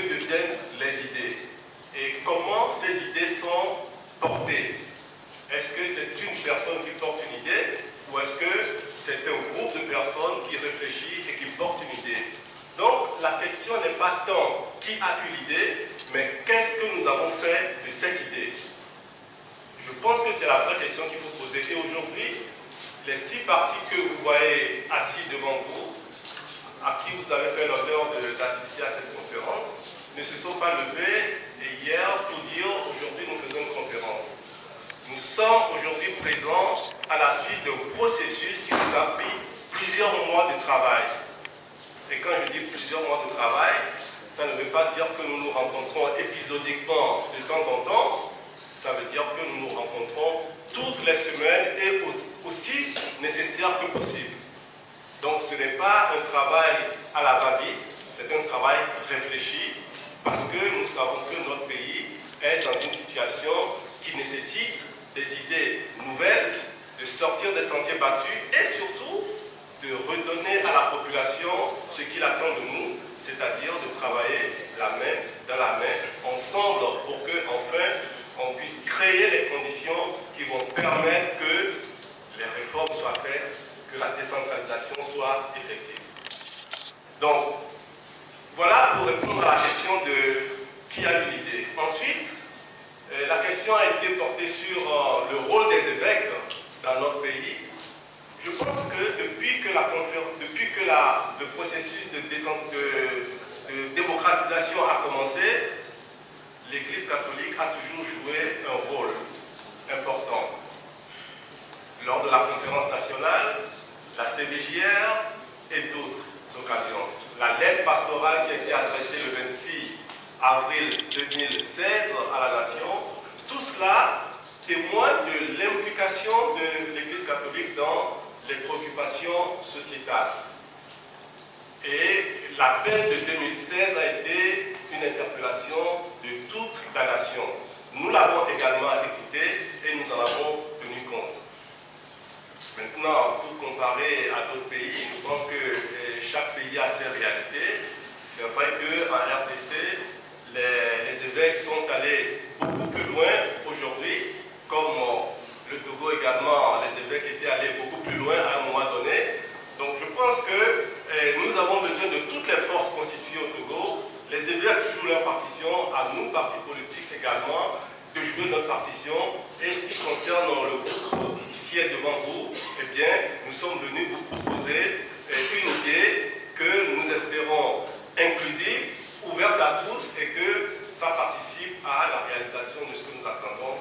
que deviennent les idées et comment ces idées sont portées. Est-ce que c'est une personne qui porte une idée ou est-ce que c'est un groupe de personnes qui réfléchit et qui porte une idée? Donc la question n'est pas tant qui a eu l'idée, mais qu'est-ce que nous avons fait de cette idée? Je pense que c'est la vraie question qu'il faut poser. Et aujourd'hui, les 6 partis que vous voyez assis devant vous, à qui vous avez fait l'honneur d'assister à cette conférence, ne se sont pas levés hier pour dire aujourd'hui nous faisons une conférence. Nous sommes aujourd'hui présents à la suite d'un processus qui nous a pris plusieurs mois de travail. Et quand je dis plusieurs mois de travail, ça ne veut pas dire que nous nous rencontrons épisodiquement de temps en temps, ça veut dire que nous nous rencontrons toutes les semaines et aussi nécessaire que possible. Donc ce n'est pas un travail à la va-vite, c'est un travail réfléchi parce que nous savons que notre pays est dans une situation qui nécessite des idées nouvelles, de sortir des sentiers battus et surtout de redonner à la population ce qu'il attend de nous, c'est-à-dire de travailler la main dans la main, ensemble, pour que enfin on puisse créer les conditions qui vont permettre que les réformes soient faites, que la décentralisation soit effective. Donc, voilà pour répondre à la question de qui a eu l'idée. Ensuite, la question a été portée sur le rôle des évêques dans notre pays. Je pense que depuis que le processus de démocratisation a commencé, l'Église catholique a toujours joué un rôle important. Lors de la conférence nationale, la CVJR et d'autres occasions. La lettre pastorale qui a été adressée le 26 avril 2016 à la nation, tout cela témoigne de l'implication de l'Église catholique dans les préoccupations sociétales. Et l'appel de 2016 a été une interpellation de toute la nation. Nous l'avons également écouté et nous en avons tenu compte. Maintenant, pour comparer à d'autres pays, je pense que chaque pays a ses réalités. C'est vrai qu'en RDC, les évêques sont allés beaucoup plus loin aujourd'hui, comme le Togo également, les évêques étaient allés beaucoup plus loin à un moment donné. Donc je pense que nous avons besoin de toutes les forces constituées au Togo. Les évêques jouent leur partition, à nous, partis politiques également, de jouer notre partition. Et ce qui concerne le groupe qui est devant vous, eh bien, nous sommes venus vous proposer une idée que nous espérons inclusive, ouverte à tous et que ça participe à la réalisation de ce que nous attendons